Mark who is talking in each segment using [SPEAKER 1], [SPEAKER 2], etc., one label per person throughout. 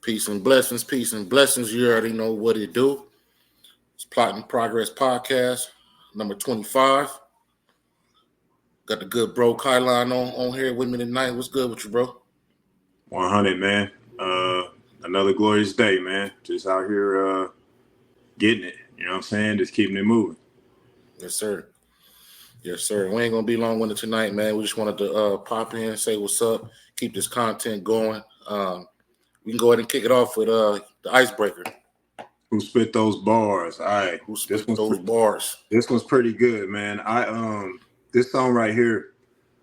[SPEAKER 1] Peace and blessings, peace and blessings. You already know what it do. It's Plotting Progress Podcast, number 25. Got the good bro Kyline on here with me tonight. What's good with you, bro?
[SPEAKER 2] 100, man. Another glorious day, man. Just out here getting it. You know what I'm saying? Just keeping it moving.
[SPEAKER 1] Yes, sir. Yes, sir. We ain't gonna be long-winded tonight, man. We just wanted to pop in, say what's up, keep this content going. We can go ahead and kick it off with the icebreaker.
[SPEAKER 2] Who spit those bars? All right.
[SPEAKER 1] Who spit those bars?
[SPEAKER 2] This one's pretty good, man. This song right here,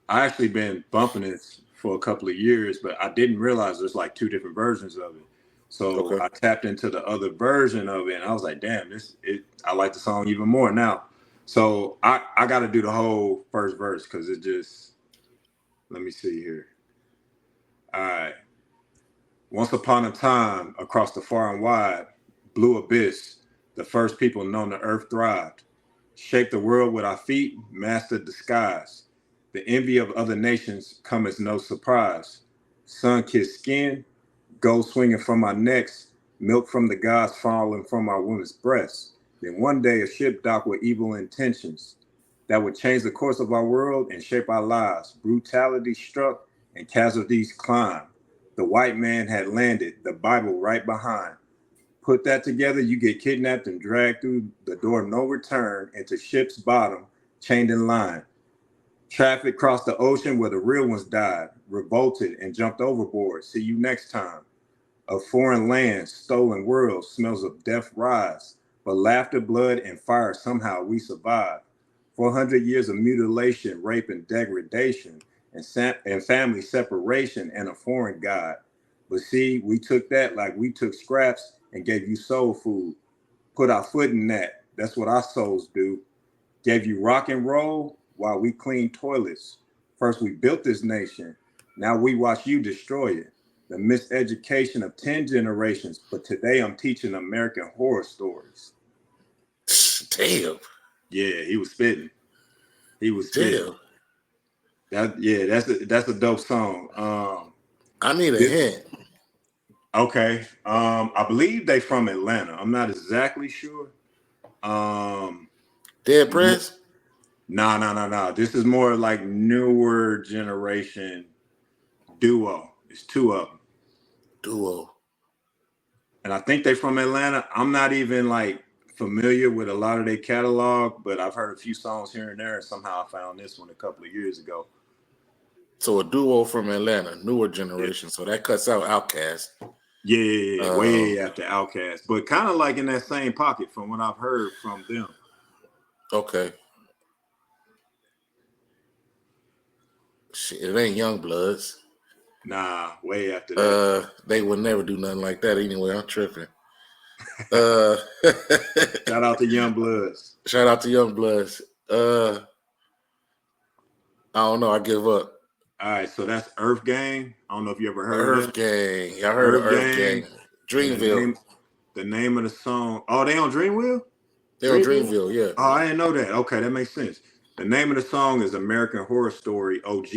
[SPEAKER 2] I actually been bumping this for a couple of years, but I didn't realize there's like two different versions of it. So
[SPEAKER 1] Okay.
[SPEAKER 2] I tapped into the other version of it, and I was like, damn, I like the song even more now. So I got to do the whole first verse because let me see here. All right. Once upon a time, across the far and wide, blue abyss, the first people known the earth thrived. Shaped the world with our feet, mastered the skies. The envy of other nations come as no surprise. Sun-kissed skin, gold swinging from our necks, milk from the gods falling from our women's breasts. Then one day a ship docked with evil intentions that would change the course of our world and shape our lives. Brutality struck and casualties climbed. The white man had landed, the Bible right behind. Put that together, you get kidnapped and dragged through the door of no return into ship's bottom, chained in line. Traffic crossed the ocean where the real ones died, revolted and jumped overboard. See you next time. A foreign land, stolen world, smells of death rise. But laughter, blood, and fire, somehow we survive. 400 years of mutilation, rape, and degradation, and family separation, and a foreign God. But see, we took that like we took scraps and gave you soul food. Put our foot in that. That's what our souls do. Gave you rock and roll while we clean toilets. First we built this nation. Now we watch you destroy it. The miseducation of 10 generations. But today I'm teaching American horror stories.
[SPEAKER 1] Damn.
[SPEAKER 2] Yeah, he was spitting. He was spitting.
[SPEAKER 1] Damn.
[SPEAKER 2] That's a dope song.
[SPEAKER 1] I need a hint.
[SPEAKER 2] Okay. I believe they from Atlanta. I'm not exactly sure.
[SPEAKER 1] Dead Prez?
[SPEAKER 2] No. This is more like newer generation duo. It's two of them.
[SPEAKER 1] Duo.
[SPEAKER 2] And I think they from Atlanta. I'm not even like familiar with a lot of their catalog, but I've heard a few songs here and there, and somehow I found this one a couple of years ago.
[SPEAKER 1] So a duo from Atlanta, newer generation. Yeah. So that cuts out Outkast.
[SPEAKER 2] Yeah, way after Outkast, but kind of like in that same pocket from what I've heard from them.
[SPEAKER 1] Okay. Shit, it ain't Young Bloods.
[SPEAKER 2] Nah, way after that.
[SPEAKER 1] They would never do nothing like that anyway. I'm tripping.
[SPEAKER 2] Shout out to Young Bloods.
[SPEAKER 1] Shout out to Young Bloods. I don't know. I give up.
[SPEAKER 2] All right, so that's Earth Gang. I don't know if you ever heard of
[SPEAKER 1] Earth Gang. Y'all heard of Earth Gang. Dreamville.
[SPEAKER 2] The name of the song. Oh, they on Dreamville?
[SPEAKER 1] They're on Dreamville, yeah.
[SPEAKER 2] Oh, I didn't know that. Okay, that makes sense. The name of the song is American Horror Story OG.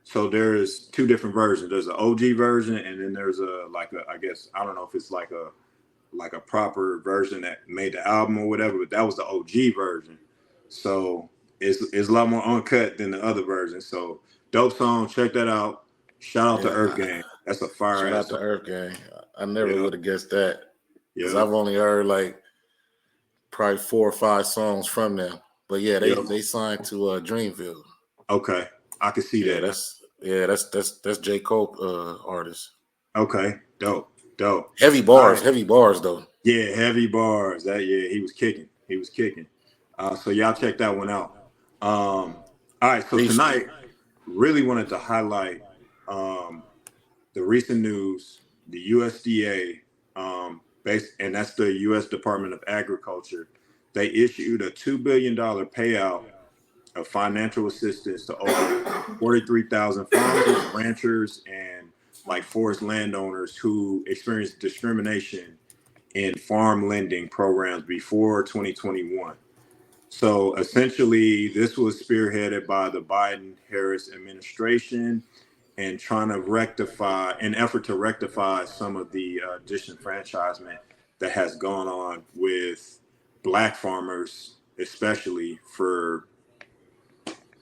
[SPEAKER 2] So there's two different versions. There's an OG version, and then there's I guess I don't know if it's like a proper version that made the album or whatever, but that was the OG version. So it's a lot more uncut than the other version. So dope song, check that out. Shout out to Earth Gang. That's a fire.
[SPEAKER 1] Shout out to Earth Gang. I never would have guessed that. Because I've only heard like probably 4 or 5 songs from them. But yeah, they signed to Dreamville.
[SPEAKER 2] Okay. I can see that.
[SPEAKER 1] That's J. Cole artist.
[SPEAKER 2] Okay. Dope.
[SPEAKER 1] Heavy bars though.
[SPEAKER 2] Yeah, heavy bars. He was kicking. So y'all check that one out. All right, so tonight really wanted to highlight the recent news, the USDA, and that's the U.S. Department of Agriculture. They issued a $2 billion payout of financial assistance to over 43,000 farmers, ranchers, and like forest landowners who experienced discrimination in farm lending programs before 2021. So essentially, this was spearheaded by the Biden-Harris administration, and trying to rectify, an effort to rectify some of the disenfranchisement that has gone on with black farmers, especially for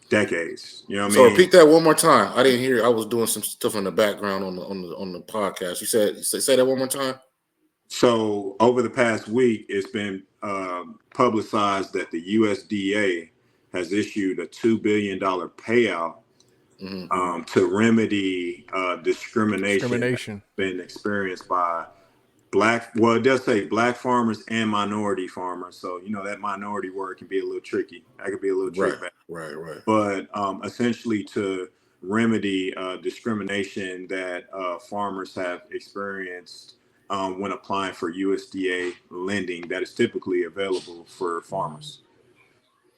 [SPEAKER 2] decades. You know what I
[SPEAKER 1] So
[SPEAKER 2] mean?
[SPEAKER 1] repeat that one more time. I didn't hear. I was doing some stuff in the background on the podcast. You said say that one more time.
[SPEAKER 2] So over the past week, it's been publicized that the USDA has issued a $2 billion payout
[SPEAKER 1] Mm-hmm.
[SPEAKER 2] to remedy discrimination that's
[SPEAKER 3] Discrimination.
[SPEAKER 2] been experienced by black, well, it does say black farmers and minority farmers. So, you know, that minority word can be a little tricky. That could be a little
[SPEAKER 1] Right,
[SPEAKER 2] trick back.
[SPEAKER 1] right.
[SPEAKER 2] But essentially to remedy discrimination that farmers have experienced when applying for USDA lending that is typically available for farmers.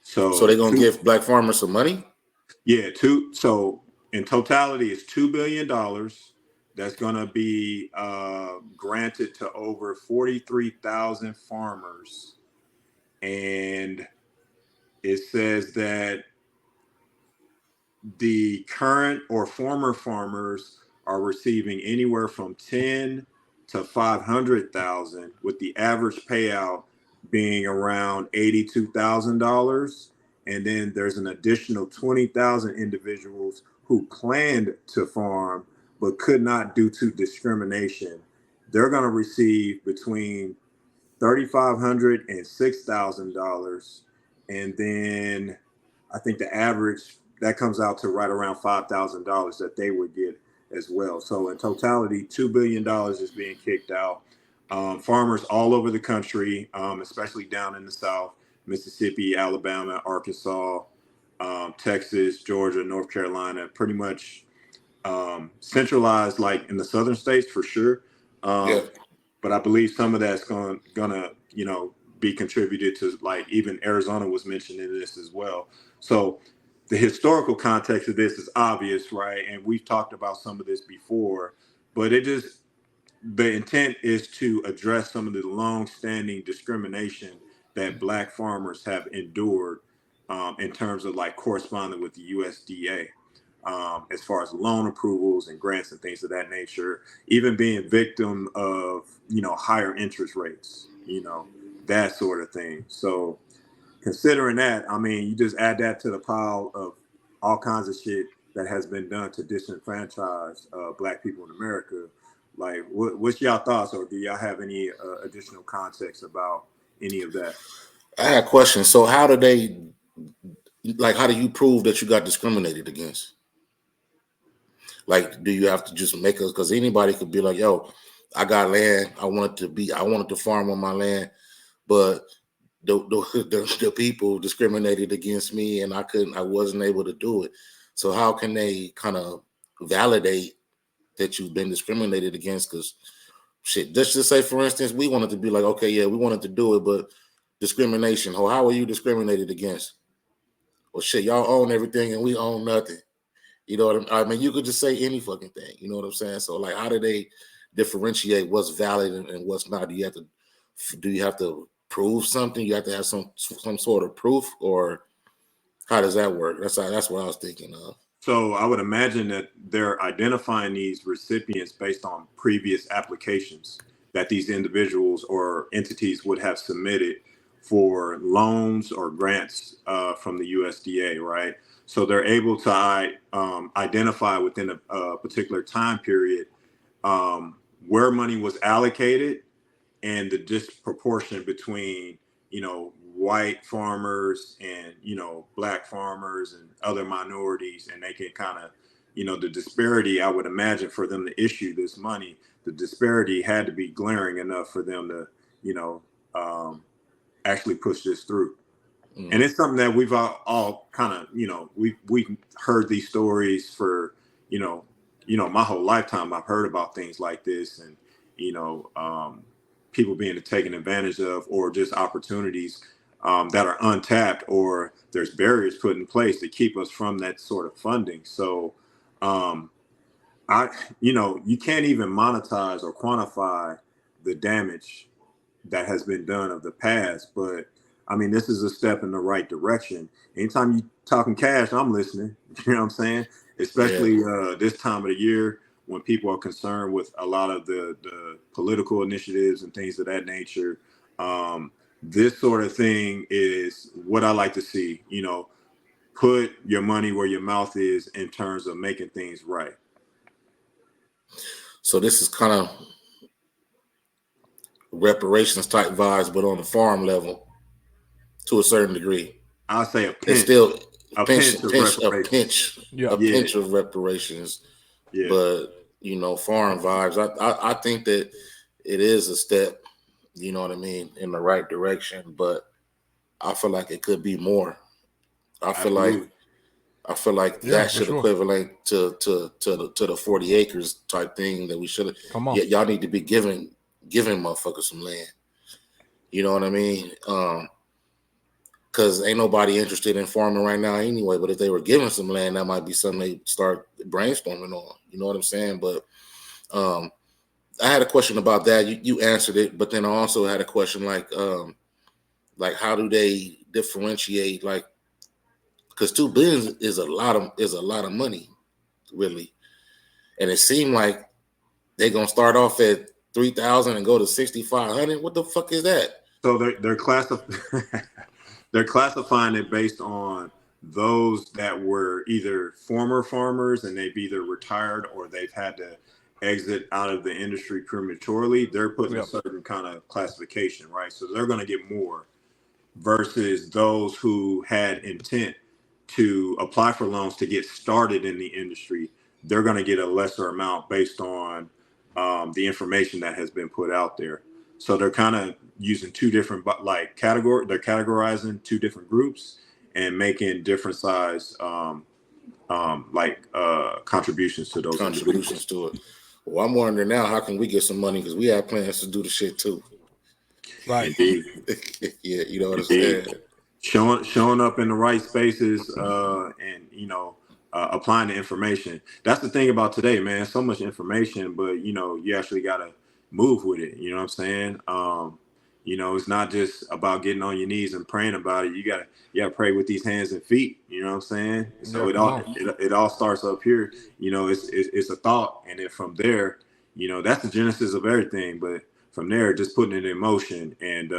[SPEAKER 1] So they're
[SPEAKER 2] So,
[SPEAKER 1] gonna give black farmers some money.
[SPEAKER 2] so in totality, it's $2 billion that's going to be granted to over 43,000 farmers, and it says that the current or former farmers are receiving anywhere from 10 to 500,000, with the average payout being around $82,000. And then there's an additional 20,000 individuals who planned to farm but could not due to discrimination. They're going to receive between $3,500 and $6,000, and then I think the average that comes out to right around $5,000 that they would get as well. So in totality, $2 billion is being kicked out. Farmers all over the country, especially down in the South, Mississippi, Alabama, Arkansas, Texas, Georgia, North Carolina, pretty much centralized, like in the southern states for sure.
[SPEAKER 1] Yeah.
[SPEAKER 2] But I believe some of that's gonna be contributed to, like even Arizona was mentioned in this as well. So the historical context of this is obvious, right? And we've talked about some of this before, but the intent is to address some of the long-standing discrimination that black farmers have endured in terms of like corresponding with the USDA. As far as loan approvals and grants and things of that nature, even being victim of, higher interest rates, that sort of thing. So considering that, I mean, you just add that to the pile of all kinds of shit that has been done to disenfranchise black people in America. Like, what's y'all thoughts, or do y'all have any additional context about any of that?
[SPEAKER 1] I had a question. So how do they how do you prove that you got discriminated against? Like, do you have to just make us? Because anybody could be like, "Yo, I got land. I wanted to farm on my land, but the people discriminated against me, and I wasn't able to do it." So how can they kind of validate that you've been discriminated against? Because shit, just say for instance, we wanted to be like, okay, yeah, we wanted to do it, but discrimination. How are you discriminated against? Well, shit, y'all own everything and we own nothing. You know what I mean? You could just say any fucking thing. You know what I'm saying? So like, how do they differentiate what's valid and what's not? Do you have to prove something? You have to have some sort of proof, or how does that work? That's what I was thinking of.
[SPEAKER 2] So I would imagine that they're identifying these recipients based on previous applications that these individuals or entities would have submitted for loans or grants from the USDA, right? So they're able to identify within a particular time period where money was allocated and the disproportion between white farmers and black farmers and other minorities, and they can kind of the disparity, I would imagine, for them to issue this money, the disparity had to be glaring enough for them to you know um, actually push this through. And it's something that we've all kind of we've heard these stories for you know my whole lifetime. I've heard about things like this, and you know people being taken advantage of, or just opportunities that are untapped, or there's barriers put in place to keep us from that sort of funding. So um, I you can't even monetize or quantify the damage that has been done of the past. But I mean, this is a step in the right direction. Anytime you talking cash, I'm listening. You know what I'm saying?
[SPEAKER 1] Yeah.
[SPEAKER 2] especially this time of the year when people are concerned with a lot of the political initiatives and things of that nature. Um, this sort of thing is what I like to see. You know, put your money where your mouth is in terms of making things right.
[SPEAKER 1] So this is kind of reparations type vibes, but on the farm level to a certain degree.
[SPEAKER 2] I'll say
[SPEAKER 1] It's still
[SPEAKER 2] a
[SPEAKER 1] pinch,
[SPEAKER 2] pinch of
[SPEAKER 1] pinch,
[SPEAKER 2] reparations.
[SPEAKER 3] Yeah.
[SPEAKER 1] a
[SPEAKER 2] Yeah,
[SPEAKER 1] pinch of reparations,
[SPEAKER 2] yeah,
[SPEAKER 1] but foreign vibes. I think that it is a step, you know what I mean, in the right direction, but I feel like it could be more. I feel like
[SPEAKER 2] absolutely.
[SPEAKER 1] I feel like
[SPEAKER 3] Yeah,
[SPEAKER 1] that
[SPEAKER 3] for
[SPEAKER 1] should
[SPEAKER 3] sure.
[SPEAKER 1] equivalent to the 40 acres type thing that we should have.
[SPEAKER 3] Come on.
[SPEAKER 1] Yeah, y'all need to be giving motherfuckers some land. You know what I mean? Because ain't nobody interested in farming right now anyway. But if they were given some land, that might be something they start brainstorming on. You know what I'm saying? But um, I had a question about that. You answered it, but then I also had a question like how do they differentiate like because 2 billion is a lot of money really, and it seemed like they're gonna start off at 3,000 and go to 6,500. What the fuck is that?
[SPEAKER 2] So they're classifying it based on those that were either former farmers and they've either retired or they've had to exit out of the industry prematurely. They're putting a
[SPEAKER 3] Yep.
[SPEAKER 2] certain kind of classification, right? So they're going to get more versus those who had intent to apply for loans to get started in the industry. They're going to get a lesser amount based on the information that has been put out there. So they're kind of using two different like category. They're categorizing two different groups and making different size contributions to those
[SPEAKER 1] Contributions
[SPEAKER 2] individuals.
[SPEAKER 1] to it. Well, I'm wondering now, how can we get some money? Because we have plans to do the shit too.
[SPEAKER 3] Right.
[SPEAKER 2] Indeed,
[SPEAKER 1] Yeah, you know what I'm
[SPEAKER 2] indeed.
[SPEAKER 1] saying?
[SPEAKER 2] Showing up in the right spaces and applying the information. That's the thing about today, man. So much information, but you actually gotta move with it. You know what I'm saying? It's not just about getting on your knees and praying about it. You gotta pray with these hands and feet. You know what I'm saying? So
[SPEAKER 3] Yeah, come on.
[SPEAKER 2] it all starts up here. It's a thought, and then from there, that's the genesis of everything. But from there, just putting it in motion and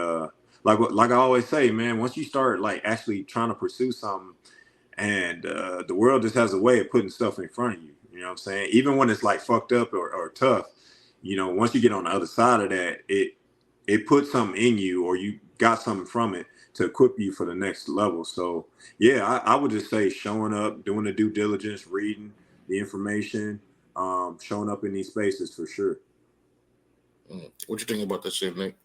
[SPEAKER 2] like I always say, man, once you start like actually trying to pursue something, and the world just has a way of putting stuff in front of you. You know what I'm saying? Even when it's like fucked up or tough, once you get on the other side of that, it puts something in you, or you got something from it to equip you for the next level. So yeah, I would just say showing up, doing the due diligence, reading the information, showing up in these spaces for sure.
[SPEAKER 1] What you think about that shit, Nick?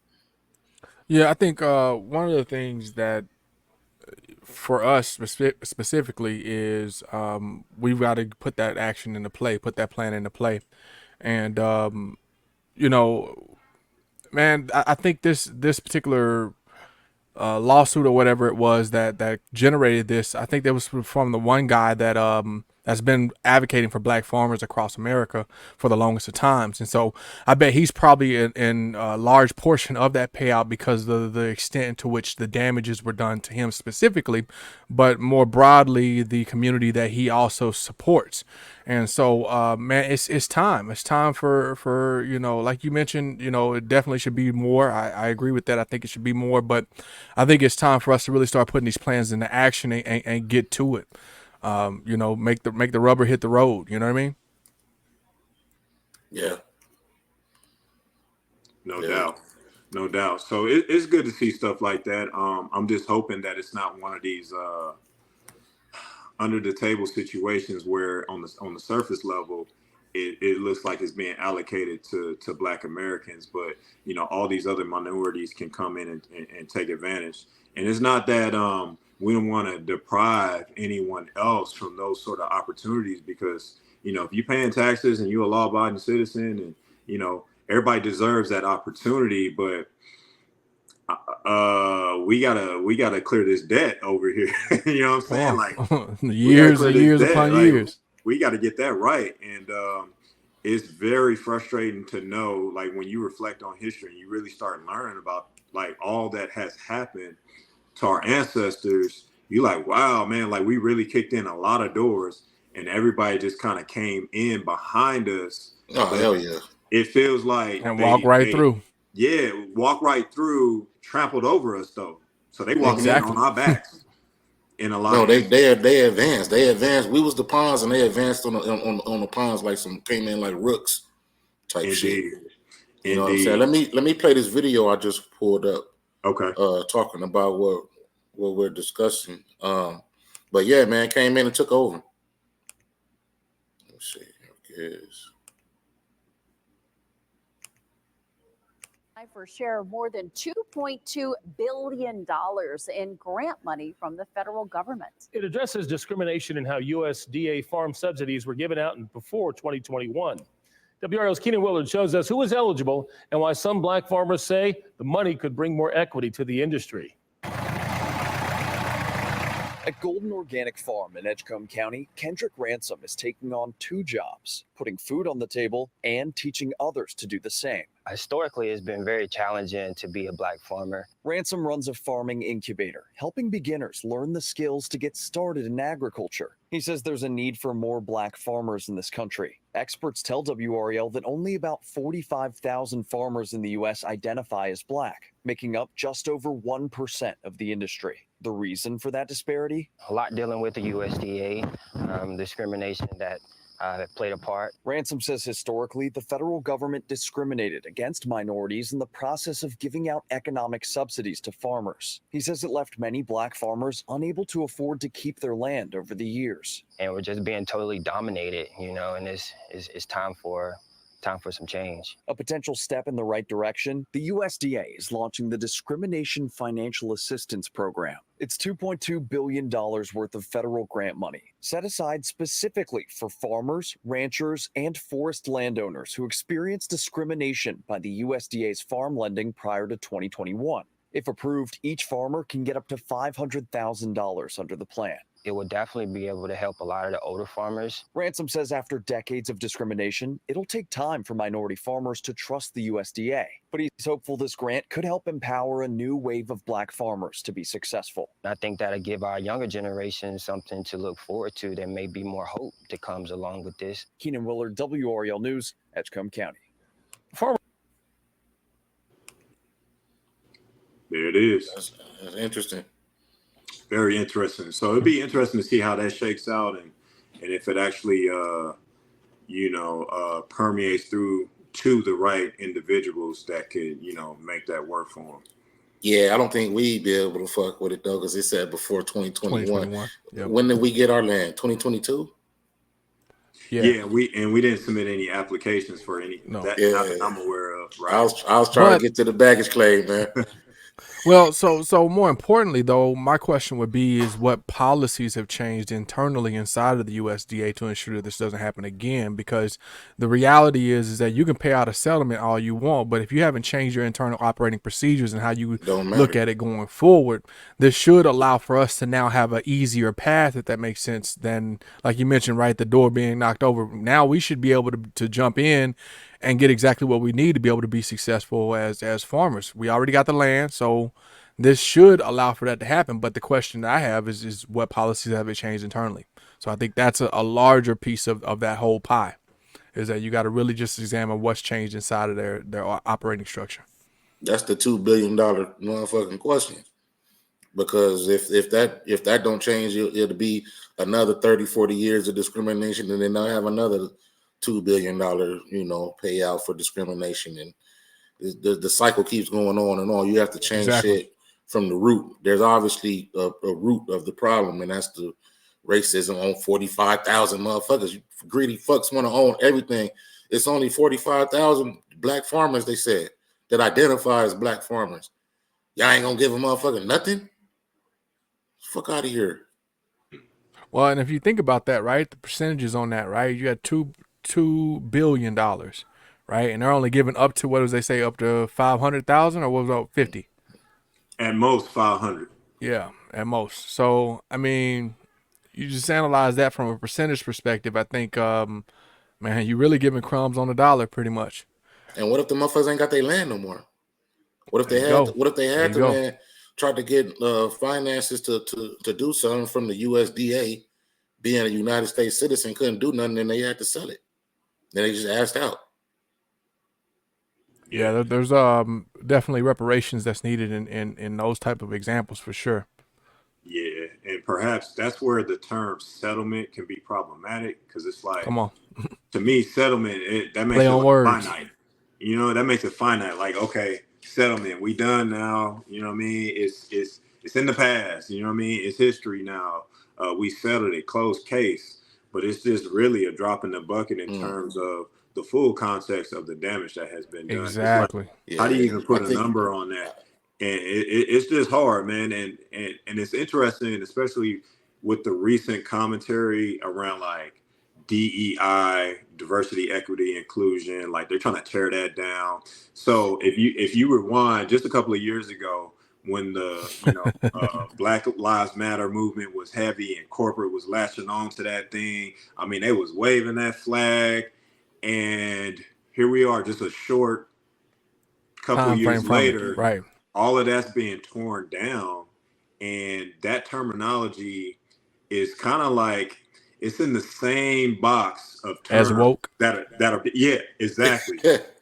[SPEAKER 3] Yeah, I think one of the things that for us specifically is we've got to put that action into play, put that plan into play, and you know, man, I think this particular lawsuit or whatever it was that generated this. I think that was from the one guy that's been advocating for black farmers across America for the longest of times, and so I bet he's probably in a large portion of that payout because of the extent to which the damages were done to him specifically, but more broadly the community that he also supports. And so, man, it's time. It's time for like you mentioned, it definitely should be more. I agree with that. I think it should be more, but I think it's time for us to really start putting these plans into action and get to it. Make the rubber hit the road. You know what I mean?
[SPEAKER 1] Yeah,
[SPEAKER 2] No
[SPEAKER 1] yeah,
[SPEAKER 2] doubt. No doubt. So it's good to see stuff like that. I'm just hoping that it's not one of these under the table situations where on the surface level it looks like it's being allocated to Black Americans, but all these other minorities can come in and take advantage. And it's not that we don't want to deprive anyone else from those sort of opportunities, because if you're paying taxes and you're a law-abiding citizen, and everybody deserves that opportunity, but we gotta clear this debt over here. You know what I'm
[SPEAKER 3] Come
[SPEAKER 2] saying? Like,
[SPEAKER 3] on,
[SPEAKER 2] we gotta
[SPEAKER 3] years
[SPEAKER 2] clear
[SPEAKER 3] and
[SPEAKER 2] this
[SPEAKER 3] years
[SPEAKER 2] debt.
[SPEAKER 3] upon
[SPEAKER 2] Like,
[SPEAKER 3] years.
[SPEAKER 2] we got to get that right. And it's very frustrating to know, like, when you reflect on history and you really start learning about like all that has happened to our ancestors, you like, wow, man, like we really kicked in a lot of doors. and everybody just kind of came in behind us.
[SPEAKER 1] Oh,
[SPEAKER 2] But
[SPEAKER 1] hell yeah.
[SPEAKER 2] it feels like
[SPEAKER 3] And walk right through.
[SPEAKER 2] walk right through, trampled over us though. So they walking in on
[SPEAKER 3] Exactly.
[SPEAKER 2] our backs in a lot
[SPEAKER 1] No,
[SPEAKER 2] of
[SPEAKER 1] they
[SPEAKER 2] instances.
[SPEAKER 1] they advanced. They advanced. We was the pawns, and they advanced on the pawns like some came in like rooks type shit.
[SPEAKER 2] Indeed.
[SPEAKER 1] You know what I'm saying?
[SPEAKER 2] Indeed.
[SPEAKER 1] Let me play this video I just pulled up,
[SPEAKER 2] Okay.
[SPEAKER 1] talking about what we're discussing. But yeah, man, came in and took over. Let's see. Okay.
[SPEAKER 4] For share of more than $2.2 billion in grant money from the federal government.
[SPEAKER 5] It addresses discrimination in how USDA farm subsidies were given out before 2021. WRL's Keenan Willard shows us who is eligible and why some black farmers say the money could bring more equity to the industry.
[SPEAKER 6] At Golden Organic Farm in Edgecombe County, Kendrick Ransom is taking on 2 jobs, putting food on the table and teaching others to do the same.
[SPEAKER 7] Historically, it's been very challenging to be a black farmer.
[SPEAKER 6] Ransom runs a farming incubator, helping beginners learn the skills to get started in agriculture. He says there's a need for more black farmers in this country. Experts tell WREL that only about 45,000 farmers in the U.S. identify as black, making up just over 1% of the industry. The reason for that disparity?
[SPEAKER 7] A lot dealing with the USDA, discrimination that played a part.
[SPEAKER 6] Ransom says historically, the federal government discriminated against minorities in the process of giving out economic subsidies to farmers. He says it left many black farmers unable to afford to keep their land over the years.
[SPEAKER 7] And we're just being totally dominated, and it's time for some change.
[SPEAKER 6] A potential step in the right direction, the USDA is launching the Discrimination Financial Assistance Program. It's $2.2 billion worth of federal grant money, set aside specifically for farmers, ranchers, and forest landowners who experienced discrimination by the USDA's farm lending prior to 2021. If approved, each farmer can get up to $500,000 under the plan.
[SPEAKER 7] It will definitely be able to help a lot of the older farmers.
[SPEAKER 6] Ransom says after decades of discrimination, it'll take time for minority farmers to trust the USDA. But he's hopeful this grant could help empower a new wave of black farmers to be successful.
[SPEAKER 7] I think that'll give our younger generation something to look forward to. There may be more hope that comes along with this.
[SPEAKER 6] Keenan Willard, WREL News, Edgecombe County.
[SPEAKER 2] There it is.
[SPEAKER 1] That's interesting.
[SPEAKER 2] Very interesting. So it'd be interesting to see how that shakes out and if it actually permeates through to the right individuals that could, make that work for them.
[SPEAKER 1] Yeah, I don't think we'd be able to fuck with it though, because it said before 2021.
[SPEAKER 3] Yep.
[SPEAKER 1] When did we get our land? 2022?
[SPEAKER 2] Yeah, we didn't submit any applications for any not that I'm aware of. Right.
[SPEAKER 1] I was trying to get to the baggage claim, man.
[SPEAKER 3] Well, so more importantly, though, my question would be is what policies have changed internally inside of the USDA to ensure that this doesn't happen again? Because the reality is that you can pay out a settlement all you want, but if you haven't changed your internal operating procedures and how you look at it going forward, this should allow for us to now have an easier path, if that makes sense, than, like you mentioned, right, the door being knocked over. Now we should be able to jump in and get exactly what we need to be able to be successful as farmers. We already got the land, so this should allow for that to happen. But the question that I have is what policies have it changed internally? So I think that's a larger piece of that whole pie, is that you got to really just examine what's changed inside of their operating structure.
[SPEAKER 1] That's the $2 billion motherfucking question. Because if that don't change, it'll be another 30, 40 years of discrimination, and then they'll have another $2 billion, payout for discrimination, and the cycle keeps going on and on. You have to change shit from the root. There's obviously a root of the problem, and that's the racism on 45,000 motherfuckers. You greedy fucks want to own everything. It's only 45,000 black farmers, they said, that identify as black farmers. Y'all ain't gonna give a motherfucker nothing? Fuck out of here.
[SPEAKER 3] Well, and if you think about that, right, the percentages on that, right, you had $2 billion, right, and they're only giving up to, what does they say, up to 500,000, or what was it, 50?
[SPEAKER 2] At most 500.
[SPEAKER 3] Yeah, at most. So I mean, you just analyze that from a percentage perspective. I think, man, you really giving crumbs on the dollar, pretty much.
[SPEAKER 1] And what if the motherfuckers ain't got their land no more? What if they had to, man, try to get finances to do something from the USDA, being a United States citizen, couldn't do nothing, and they had to sell it. Then they just asked out.
[SPEAKER 3] Yeah, there's definitely reparations that's needed in those type of examples for sure.
[SPEAKER 2] Yeah, and perhaps that's where the term settlement can be problematic, because it's like,
[SPEAKER 3] Come on,
[SPEAKER 2] to me, settlement, that makes
[SPEAKER 3] play
[SPEAKER 2] it
[SPEAKER 3] on
[SPEAKER 2] like
[SPEAKER 3] words.
[SPEAKER 2] finite. You know, that makes it finite. Like, okay, settlement, we done now. You know what I mean? It's in the past. You know what I mean? It's history now. We settled it, closed case. But it's just really a drop in the bucket in terms of the full context of the damage that has been done. It's like,
[SPEAKER 3] Exactly.
[SPEAKER 2] how do you
[SPEAKER 1] Yeah,
[SPEAKER 2] even put
[SPEAKER 1] I
[SPEAKER 2] a
[SPEAKER 1] think
[SPEAKER 2] number on that? And it's just hard, man. And it's interesting, especially with the recent commentary around like DEI, diversity, equity, inclusion. Like they're trying to tear that down. So if you rewind just a couple of years ago, when the Black Lives Matter movement was heavy and corporate was latching on to that thing, I mean, they was waving that flag, and here we are, just a short couple
[SPEAKER 3] Time frame
[SPEAKER 2] years
[SPEAKER 3] from it,
[SPEAKER 2] later,
[SPEAKER 3] right?
[SPEAKER 2] all of that's being torn down, and that terminology is kind of like it's in the same box of
[SPEAKER 3] As
[SPEAKER 2] terms
[SPEAKER 3] woke.
[SPEAKER 2] that are yeah, exactly.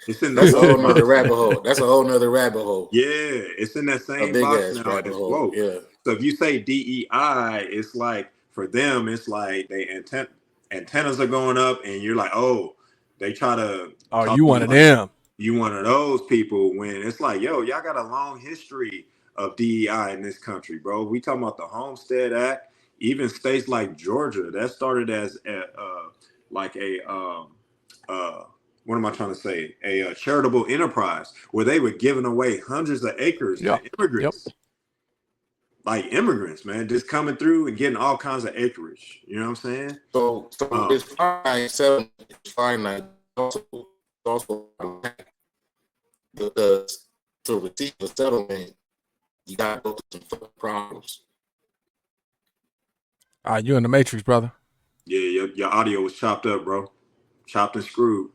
[SPEAKER 2] It's in the
[SPEAKER 1] that's a whole
[SPEAKER 2] woke
[SPEAKER 1] nother
[SPEAKER 2] box.
[SPEAKER 1] rabbit hole. That's a whole nother rabbit hole.
[SPEAKER 2] Yeah, it's in that
[SPEAKER 1] A
[SPEAKER 2] same
[SPEAKER 1] big
[SPEAKER 2] box
[SPEAKER 1] ass
[SPEAKER 2] now
[SPEAKER 1] rabbit
[SPEAKER 2] as
[SPEAKER 1] hole.
[SPEAKER 2] woke.
[SPEAKER 1] Yeah.
[SPEAKER 2] So if you say DEI, it's like for them, it's like antennas are going up, and you're like, oh, they try to
[SPEAKER 3] Oh,
[SPEAKER 2] talk
[SPEAKER 3] you
[SPEAKER 2] to
[SPEAKER 3] one
[SPEAKER 2] you
[SPEAKER 3] of
[SPEAKER 2] like
[SPEAKER 3] them.
[SPEAKER 2] you one of those people, when it's like, yo, y'all got a long history of DEI in this country, bro. We talking about the Homestead Act, even states like Georgia that started as what am I trying to say? A charitable enterprise where they were giving away hundreds of acres to
[SPEAKER 3] Yep.
[SPEAKER 2] immigrants. Like immigrants, man, just coming through and getting all kinds of acreage. You know what I'm saying?
[SPEAKER 1] So it's finite settlement. It's finite. Also because to receive a settlement, you gotta go through some fucking problems.
[SPEAKER 3] You in the Matrix, brother.
[SPEAKER 2] Yeah, your audio was chopped up, bro. Chopped and screwed.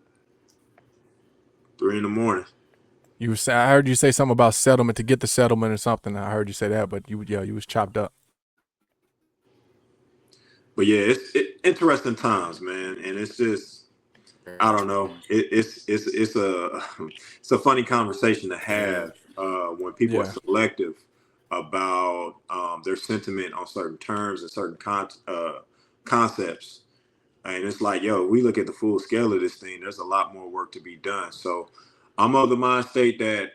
[SPEAKER 2] 3 a.m.
[SPEAKER 3] I heard you say something about settlement to get the settlement or something. I heard you say that, but you was chopped up.
[SPEAKER 2] But yeah, it's interesting times, man, and it's just I don't know. It's it's a funny conversation to have when people are
[SPEAKER 3] Yeah.
[SPEAKER 2] selective about their sentiment on certain terms and certain concepts. And it's like, yo, we look at the full scale of this thing. There's a lot more work to be done. So I'm of the mind state that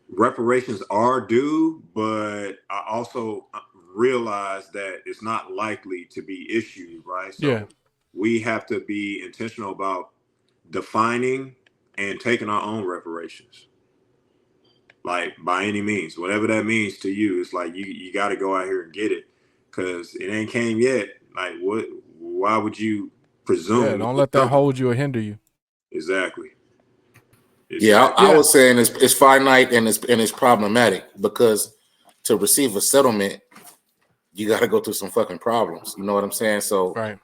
[SPEAKER 2] reparations are due, but I also realize that it's not likely to be issued, right?
[SPEAKER 3] Yeah.
[SPEAKER 2] So we have to be intentional about defining and taking our own reparations, like by any means, whatever that means to you. It's like you got to go out here and get it, because it ain't came yet. Like what? Why would you
[SPEAKER 3] Yeah.
[SPEAKER 2] presume it
[SPEAKER 3] Don't
[SPEAKER 2] would
[SPEAKER 3] let that
[SPEAKER 2] come?
[SPEAKER 3] hold you or hinder you.
[SPEAKER 2] Exactly.
[SPEAKER 1] Yeah, I
[SPEAKER 3] Yeah.
[SPEAKER 1] was saying it's finite and it's problematic because to receive a settlement, you got to go through some fucking problems. You know what I'm saying? So
[SPEAKER 3] Right.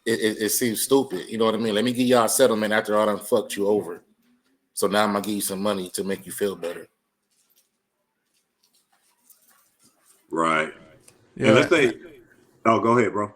[SPEAKER 1] it seems stupid. You know what I mean? Let me give y'all a settlement after I done fucked you over. So now I'm gonna give you some money to make you feel better.
[SPEAKER 2] Right. And let's
[SPEAKER 3] Yeah.
[SPEAKER 2] say, oh, go ahead, bro.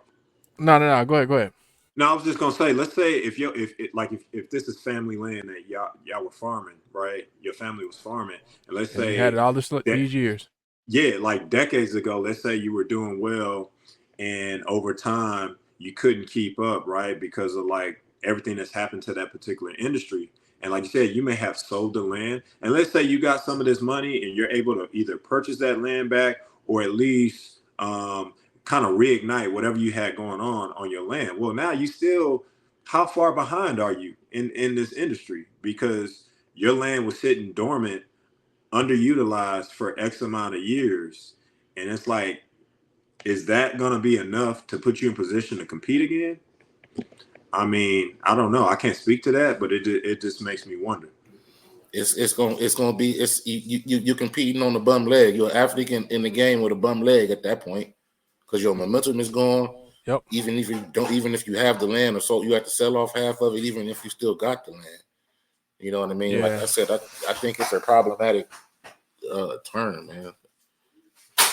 [SPEAKER 3] No. Go ahead.
[SPEAKER 2] No, I was just gonna say, let's say if this is family land that y'all were farming, right? Your family was farming, and let's
[SPEAKER 3] And you had it
[SPEAKER 2] say
[SPEAKER 3] all
[SPEAKER 2] that,
[SPEAKER 3] these years.
[SPEAKER 2] yeah, like decades ago, let's say you were doing well, and over time you couldn't keep up, right? Because of like everything that's happened to that particular industry. And like you said, you may have sold the land, and let's say you got some of this money and you're able to either purchase that land back or at least kind of reignite whatever you had going on your land. Well, now you still, how far behind are you in this industry? Because your land was sitting dormant, underutilized for X amount of years. And it's like, is that going to be enough to put you in position to compete again? I mean, I don't know. I can't speak to that, but it just makes me wonder.
[SPEAKER 1] It's gonna be you competing on the bum leg. You're an athlete in the game with a bum leg at that point because your momentum is gone.
[SPEAKER 3] Yep.
[SPEAKER 1] Even if you have the land or so, you have to sell off half of it. Even if you still got the land, you know what I mean.
[SPEAKER 3] Yeah.
[SPEAKER 1] Like I said, I think it's a problematic term, man.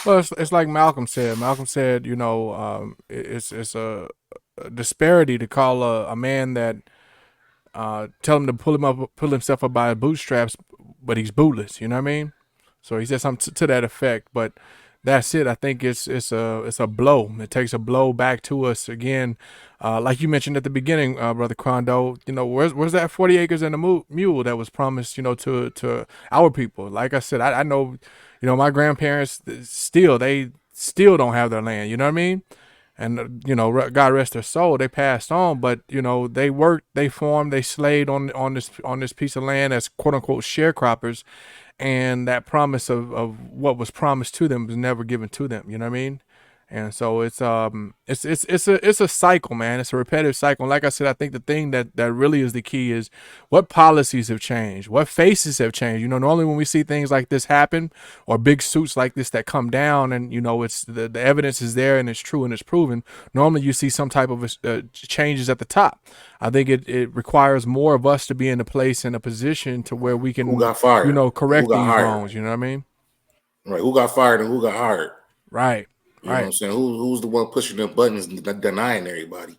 [SPEAKER 3] Well, it's like Malcolm said. Malcolm said, it's a disparity to call a man that tell him to pull himself up by his bootstraps, but he's bootless. You know what I mean? So he said something to that effect. But that's it. I think it's a blow. It takes a blow back to us again. Like you mentioned at the beginning, brother Crondo. Where's that 40 acres and a mule that was promised? To our people. Like I said, I know. My grandparents they still don't have their land. You know what I mean? And God rest their soul, they passed on, but they worked, they farmed, they slaved on this piece of land as quote unquote sharecroppers, and that promise of what was promised to them was never given to them. You know what I mean? And so it's a cycle, man. It's a repetitive cycle. And like I said, I think the thing that really is the key is what policies have changed, what faces have changed. Normally when we see things like this happen or big suits like this that come down, and it's the evidence is there and it's true and it's proven. Normally you see some type of changes at the top. I think it requires more of us to be in a place, in a position to where we
[SPEAKER 1] Who
[SPEAKER 3] can,
[SPEAKER 1] got fired?
[SPEAKER 3] correct
[SPEAKER 1] Who got
[SPEAKER 3] these
[SPEAKER 1] hired?
[SPEAKER 3] wrongs. You know what I mean?
[SPEAKER 1] Right. Who got fired and who got hired?
[SPEAKER 3] Right.
[SPEAKER 1] You know what I'm saying? Who's the one pushing the buttons and denying everybody?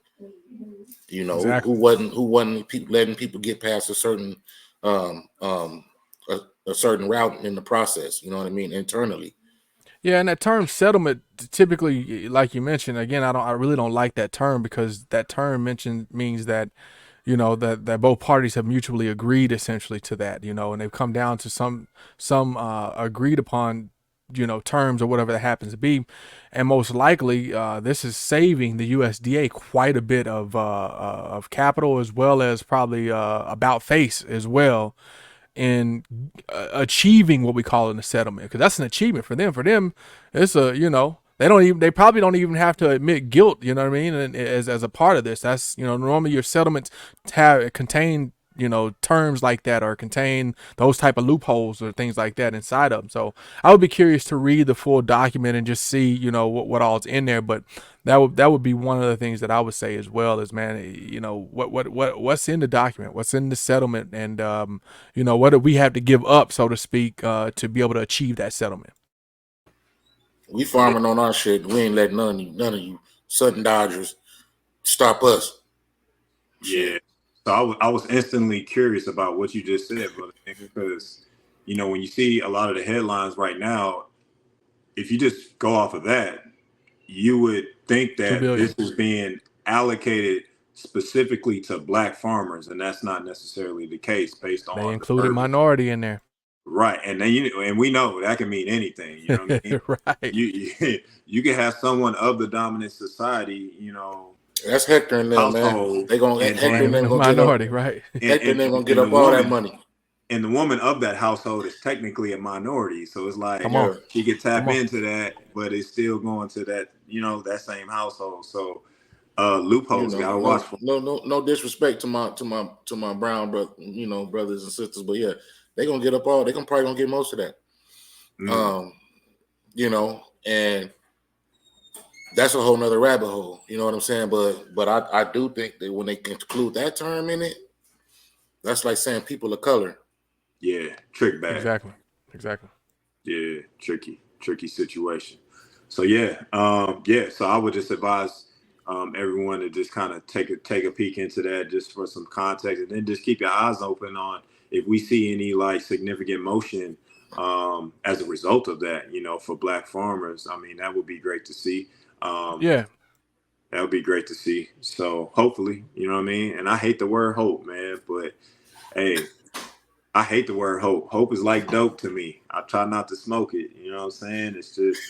[SPEAKER 3] Exactly.
[SPEAKER 1] Who wasn't letting people get past a certain a certain route in the process, you know what I mean, internally.
[SPEAKER 3] Yeah, and that term settlement, typically, like you mentioned, again, I really don't like that term, because that term means that, that both parties have mutually agreed essentially to that, and they've come down to some agreed upon, terms or whatever that happens to be, and most likely, this is saving the USDA quite a bit of capital, as well as probably about face as well, in achieving what we call in a settlement, because that's an achievement for them. For them, it's they probably don't even have to admit guilt. You know what I mean? And as a part of this, that's normally your settlements contain terms like that, or contain those type of loopholes or things like that inside of them. So I would be curious to read the full document and just see what all's in there. But that would be one of the things that I would say as well, is, man, what's in the document, what's in the settlement, and what do we have to give up, so to speak, to be able to achieve that settlement.
[SPEAKER 1] We farming on our shit. We ain't letting none of you Sutton Dodgers stop us.
[SPEAKER 2] Yeah. So I was instantly curious about what you just said, brother, because when you see a lot of the headlines right now, if you just go off of that, you would think that this is being allocated specifically to Black farmers, and that's not necessarily the case based on
[SPEAKER 3] They included
[SPEAKER 2] the
[SPEAKER 3] minority in there.
[SPEAKER 2] Right, and then and we know that can mean anything. You know what I mean?
[SPEAKER 3] Right.
[SPEAKER 2] You can have someone of the dominant society.
[SPEAKER 1] That's Hector and them, man. They gonna Hector and them gonna
[SPEAKER 3] minority,
[SPEAKER 1] get up,
[SPEAKER 3] right?
[SPEAKER 1] Hector and them gonna get up all that money.
[SPEAKER 2] And the woman of that household is technically a minority, so it's like she could tap into that, but it's still going to that that same household. So loopholes gotta watch for.
[SPEAKER 1] No disrespect to my brown brothers and sisters, but yeah, they gonna get up all. They probably gonna get most of that. And that's a whole nother rabbit hole. You know what I'm saying? But I do think that when they include that term in it, that's like saying people of color.
[SPEAKER 2] Yeah, trick bag.
[SPEAKER 3] Exactly.
[SPEAKER 2] Yeah, tricky situation. So so I would just advise everyone to just kind of take a peek into that, just for some context, and then just keep your eyes open on if we see any like significant motion as a result of that, for Black farmers. I mean, that would be great to see. That would be great to see. So hopefully, you know what I mean? And I hate the word hope, man, but hey, I hate the word hope. Hope is like dope to me. I try not to smoke it. You know what I'm saying? It's just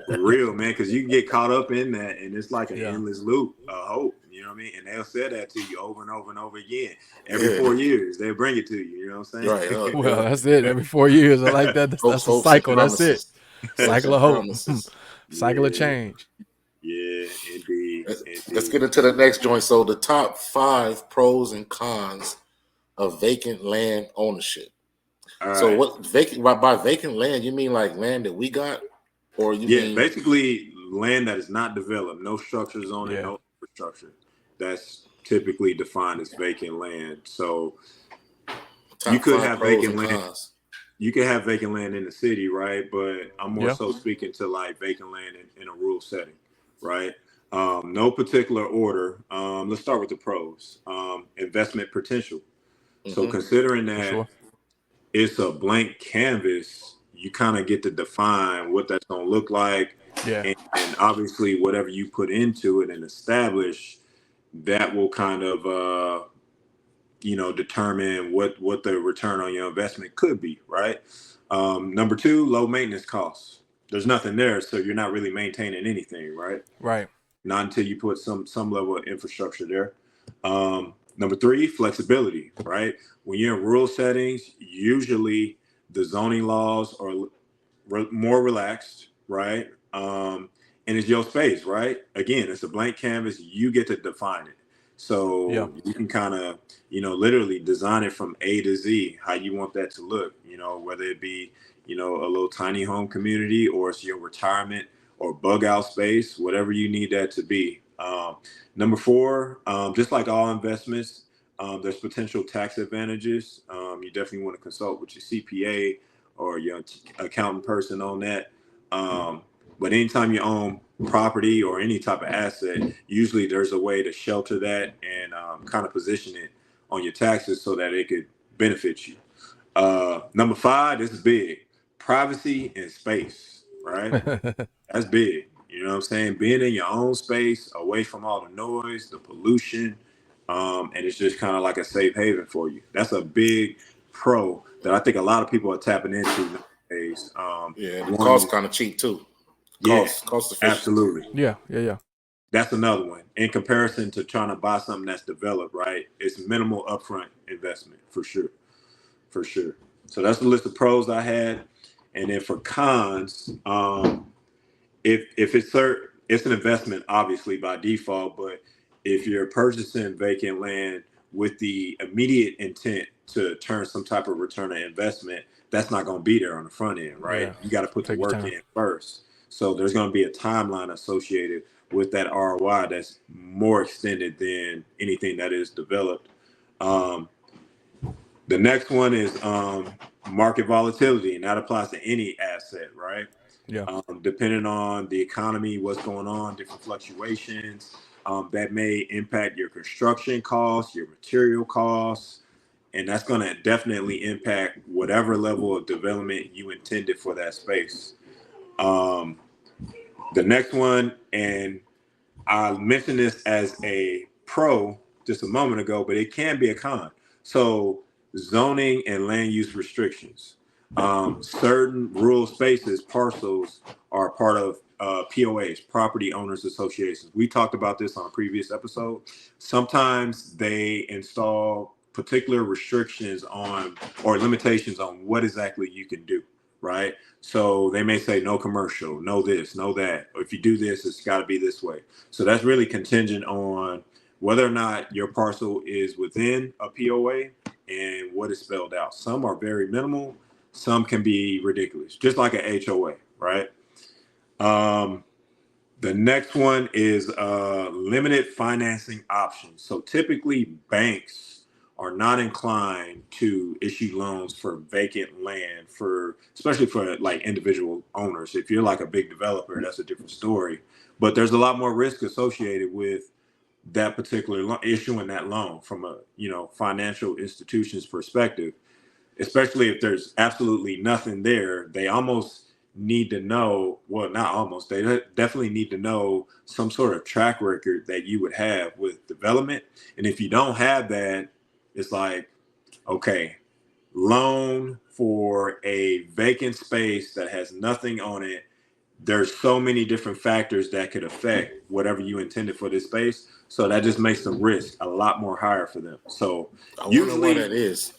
[SPEAKER 2] real, man, because you can get caught up in that, and it's like an endless loop of hope. You know what I mean? And they'll say that to you over and over and over again. Every 4 years, they'll bring it to you. You know what I'm saying?
[SPEAKER 1] Right.
[SPEAKER 3] Well, that's it. Every 4 years, I like that. That's a cycle. That's it. Cycle of hope. Cycle of change.
[SPEAKER 2] Yeah, indeed.
[SPEAKER 1] Let's get into the next joint. So the top 5 pros and cons of vacant land ownership. So what by vacant land, you mean like land that we got, or you mean
[SPEAKER 2] basically land that is not developed, no structures on it, no infrastructure. That's typically defined as vacant land. So you could have vacant land. you can have vacant land in the city, right? But I'm more
[SPEAKER 3] Yeah.
[SPEAKER 2] so speaking to like vacant land in a rural setting, right? No particular order. Let's start with the pros. Investment potential. So considering
[SPEAKER 3] For
[SPEAKER 2] that
[SPEAKER 3] sure.
[SPEAKER 2] it's a blank canvas, you kind of get to define what that's going to look like.
[SPEAKER 3] Yeah.
[SPEAKER 2] And obviously, whatever you put into it and establish, that will kind of, determine what the return on your investment could be, right? Number two, low maintenance costs. There's nothing there, so you're not really maintaining anything, right?
[SPEAKER 3] Right.
[SPEAKER 2] Not until you put some level of infrastructure there. Number three, flexibility, right? When you're in rural settings, usually the zoning laws are more relaxed, right? And it's your space, right? Again, it's a blank canvas. You get to define it.
[SPEAKER 3] Yeah.
[SPEAKER 2] So you can kind of, literally design it from A to Z, how you want that to look, whether it be, a little tiny home community or it's your retirement or bug out space, whatever you need that to be. Number four, just like all investments, there's potential tax advantages. You definitely want to consult with your CPA or your accountant person on that. But anytime you own property or any type of asset, usually there's a way to shelter that and kind of position it on your taxes so that it could benefit you. Number five, this is big. Privacy and space, right? That's big. You know what I'm saying? Being in your own space, away from all the noise, the pollution, and it's just kind of like a safe haven for you. That's a big pro that I think a lot of people are tapping into nowadays.
[SPEAKER 1] Yeah, and the
[SPEAKER 2] One,
[SPEAKER 1] cost kind of cheap too.
[SPEAKER 2] yeah,
[SPEAKER 1] Cost efficient.
[SPEAKER 2] absolutely.
[SPEAKER 3] Yeah. Yeah. Yeah.
[SPEAKER 2] That's another one. In comparison to trying to buy something that's developed, right? It's minimal upfront investment for sure. For sure. So that's the list of pros I had. And then for cons, if it's an investment obviously by default, but if you're purchasing vacant land with the immediate intent to turn some type of return on investment, that's not going to be there on the front end, right?
[SPEAKER 3] Yeah.
[SPEAKER 2] You got to put the
[SPEAKER 3] Take your
[SPEAKER 2] work
[SPEAKER 3] time.
[SPEAKER 2] in first. So there's going to be a timeline associated with that ROI that's more extended than anything that is developed. The next one is market volatility, and that applies to any asset, right?
[SPEAKER 3] Yeah.
[SPEAKER 2] Depending on the economy, what's going on, different fluctuations that may impact your construction costs, your material costs, and that's going to definitely impact whatever level of development you intended for that space. The next one, and I mentioned this as a pro just a moment ago, but it can be a con. So zoning and land use restrictions. Certain rural spaces, parcels are part of POAs, property owners associations. We talked about this on a previous episode. Sometimes they install particular restrictions on or limitations on what exactly you can do, right? So they may say no commercial, no this, no that. Or if you do this, it's got to be this way. So that's really contingent on whether or not your parcel is within a POA and what is spelled out. Some are very minimal, some can be ridiculous, just like an HOA, right? The next one is limited financing options. So typically banks are not inclined to issue loans for vacant land especially for like individual owners. If you're like a big developer, that's a different story. But there's a lot more risk associated with that particular issuing that loan from a financial institution's perspective, especially if there's absolutely nothing there. They almost need to know, well, not almost, they definitely need to know some sort of track record that you would have with development. And if you don't have that, it's like, okay, loan for a vacant space that has nothing on it. There's so many different factors that could affect whatever you intended for this space. So that just makes the risk a lot more higher for them. So
[SPEAKER 1] I wonder why that
[SPEAKER 2] usually,
[SPEAKER 1] is.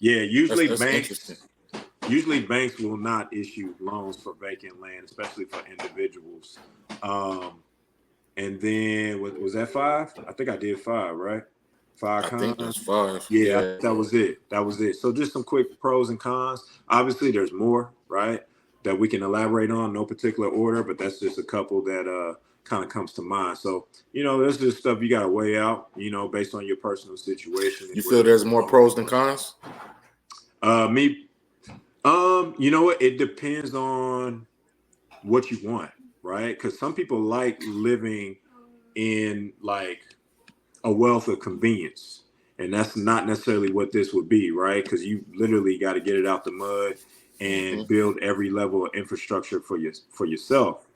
[SPEAKER 2] yeah,
[SPEAKER 1] That's interesting.
[SPEAKER 2] usually banks will not issue loans for vacant land, especially for individuals. And then was that five? I think I did five, right? Five
[SPEAKER 1] I think
[SPEAKER 2] cons.
[SPEAKER 1] that's five.
[SPEAKER 2] Yeah,
[SPEAKER 1] Yeah.
[SPEAKER 2] that was it. That was it. So just some quick pros and cons. Obviously, there's more, right, that we can elaborate on. No particular order, but that's just a couple that kind of comes to mind. So that's just stuff you got to weigh out, based on your personal situation.
[SPEAKER 1] You feel there's more pros than cons?
[SPEAKER 2] Me You know what? It depends on what you want, right? Because some people like living in like a wealth of convenience, and that's not necessarily what this would be, right? Because you literally got to get it out the mud
[SPEAKER 1] Hmm.
[SPEAKER 2] and build every level of infrastructure for yourself.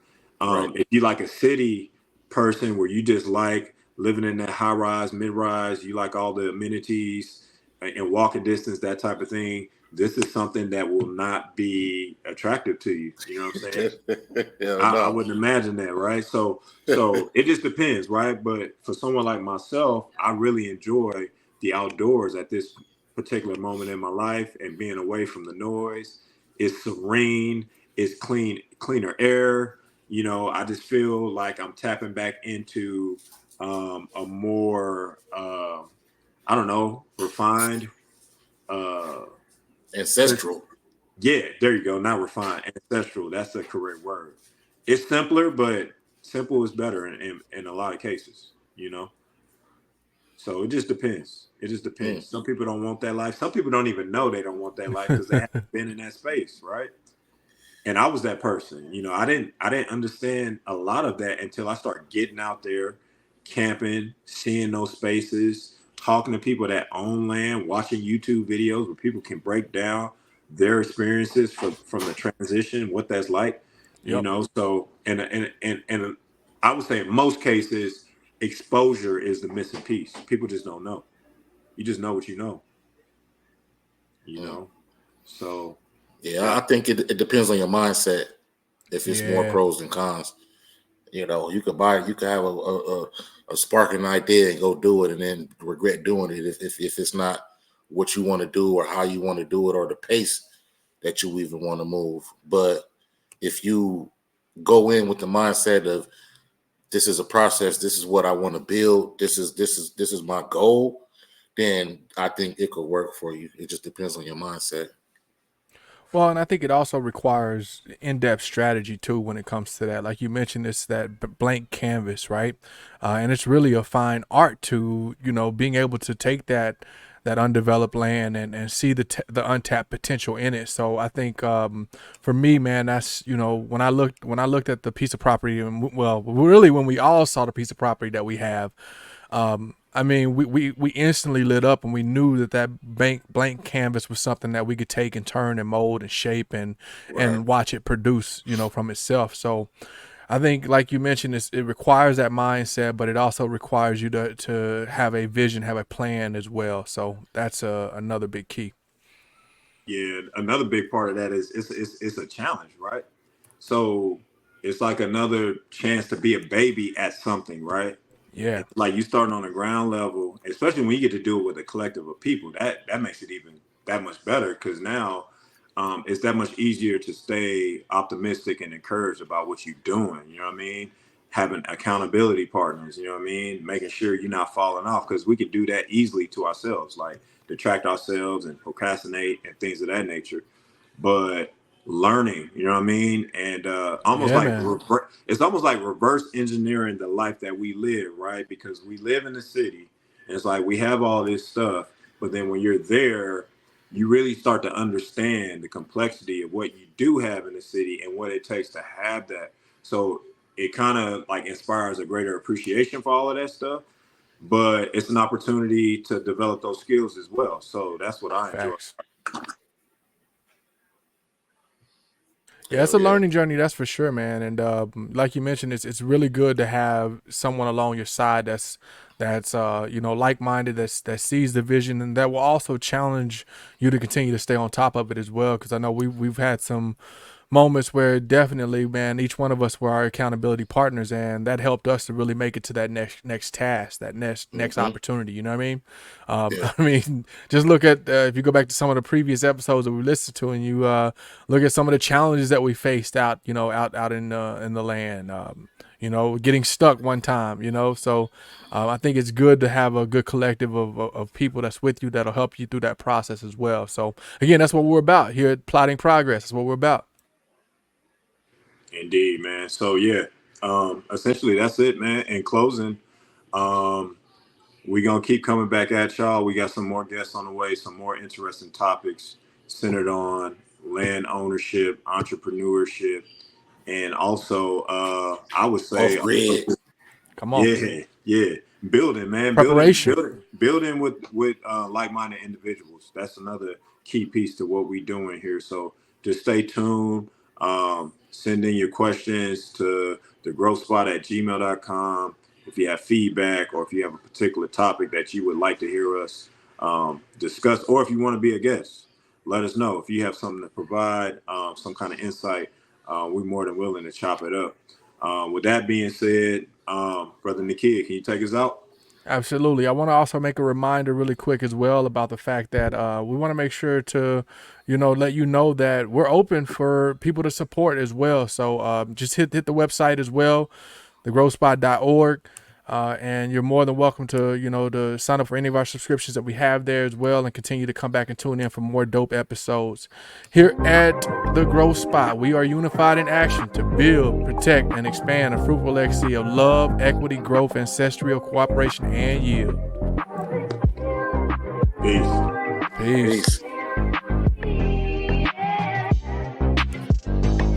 [SPEAKER 1] Right.
[SPEAKER 2] If you like a city person where you just like living in that high rise, mid rise, you like all the amenities and walking distance, that type of thing. This is something that will not be attractive to you. You know what I'm saying?
[SPEAKER 1] Hell
[SPEAKER 2] I
[SPEAKER 1] no.
[SPEAKER 2] wouldn't imagine that, right? So it just depends, right? But for someone like myself, I really enjoy the outdoors at this particular moment in my life and being away from the noise. It's serene, it's cleaner air. You know, I just feel like I'm tapping back into a more I don't know, refined uh
[SPEAKER 1] Ancestral.
[SPEAKER 2] yeah, there you go. Not refined, ancestral. That's the correct word. It's simpler, but simple is better in a lot of cases, you know? So it just depends. It just
[SPEAKER 1] Mm.
[SPEAKER 2] depends. Some people don't want that life. Some people don't even know they don't want that life because they haven't been in that space, right? And I was that person. You know, I didn't understand a lot of that until I started getting out there, camping, seeing those spaces, talking to people that own land, watching YouTube videos where people can break down their experiences from the transition, what that's like, you
[SPEAKER 3] Yep.
[SPEAKER 2] know. So and I would say in most cases, exposure is the missing piece. People just don't know. You just know what you
[SPEAKER 1] Mm.
[SPEAKER 2] know. So
[SPEAKER 1] Yeah,
[SPEAKER 2] yeah,
[SPEAKER 1] I think it depends on your mindset. If it's more
[SPEAKER 3] Yeah.
[SPEAKER 1] pros than cons, you could you could have a sparking idea and go do it, and then regret doing it if it's not what you want to do or how you want to do it or the pace that you even want to move. But if you go in with the mindset of this is a process, this is what I want to build, this is my goal, then I think it could work for you. It just depends on your mindset.
[SPEAKER 3] Well, and I think it also requires in-depth strategy too when it comes to that. Like you mentioned, it's that blank canvas, right? And it's really a fine art to being able to take that undeveloped land and see the untapped potential in it. So I think for me, man, that's when I looked at the piece of property, and well, really when we all saw the piece of property that we have. I mean, we instantly lit up, and we knew that blank canvas was something that we could take and turn and mold and shape and
[SPEAKER 1] Right.
[SPEAKER 3] and watch it produce, from itself. So I think, like you mentioned, it requires that mindset, but it also requires you to have a vision, have a plan as well. So that's another big key.
[SPEAKER 2] yeah. Another big part of that is it's a challenge, right? So it's like another chance to be a baby at something, right?
[SPEAKER 3] Yeah,
[SPEAKER 2] It's like you starting on the ground level, especially when you get to do it with a collective of people. That makes it even that much better because now it's that much easier to stay optimistic and encouraged about what you're doing. You know what I mean? Having accountability partners. You know what I mean? Making sure you're not falling off because we could do that easily to ourselves, like detract ourselves and procrastinate and things of that nature, but learning, you know what I mean? And almost
[SPEAKER 3] yeah,
[SPEAKER 2] like
[SPEAKER 3] man.
[SPEAKER 2] it's almost like reverse engineering the life that we live, right? Because we live in the city and it's like we have all this stuff, but then when you're there, you really start to understand the complexity of what you do have in the city and what it takes to have that. So it kind of like inspires a greater appreciation for all of that stuff, but it's an opportunity to develop those skills as well. So that's what I enjoy.
[SPEAKER 3] Facts. Yeah, it's
[SPEAKER 1] Hell
[SPEAKER 3] a
[SPEAKER 1] yeah.
[SPEAKER 3] learning journey, that's for sure, man. And like you mentioned, it's really good to have someone along your side that's like minded, that sees the vision, and that will also challenge you to continue to stay on top of it as well. Because I know we've had some moments where definitely, man, each one of us were our accountability partners, and that helped us to really make it to that next task, that next
[SPEAKER 1] Hmm.
[SPEAKER 3] opportunity. You know what I mean?
[SPEAKER 1] Yeah.
[SPEAKER 3] I mean, just look at if you go back to some of the previous episodes that we listened to, and you look at some of the challenges that we faced out in the land. Getting stuck one time. So I think it's good to have a good collective of people that's with you that'll help you through that process as well. So again, that's what we're about here at Plotting Progress. That's what we're about.
[SPEAKER 2] Indeed, man. So yeah, essentially that's it, man. In closing, um, we gonna keep coming back at y'all. We got some more guests on the way, some more interesting topics centered on land ownership, entrepreneurship, and also I would
[SPEAKER 1] Off
[SPEAKER 2] say
[SPEAKER 1] grid.
[SPEAKER 3] Come on.
[SPEAKER 2] yeah, building, man,
[SPEAKER 3] Preparation.
[SPEAKER 2] building with like-minded individuals. That's another key piece to what we doing here. So just stay tuned. Send in your questions to thegrowthspot@gmail.com. If you have feedback or if you have a particular topic that you would like to hear us discuss, or if you want to be a guest, let us know. If you have something to provide, some kind of insight, we're more than willing to chop it up. With that being said, Brother Nakia, can you take us out?
[SPEAKER 3] Absolutely. I want to also make a reminder really quick as well about the fact that we want to make sure to, let you know that we're open for people to support as well. So just hit the website as well, thegrowspot.org. And you're more than welcome to, to sign up for any of our subscriptions that we have there as well, and continue to come back and tune in for more dope episodes. Here at The Growth Spot, we are unified in action to build, protect, and expand a fruitful legacy of love, equity, growth, ancestral cooperation, and yield.
[SPEAKER 2] Peace.
[SPEAKER 3] Peace.
[SPEAKER 1] Peace.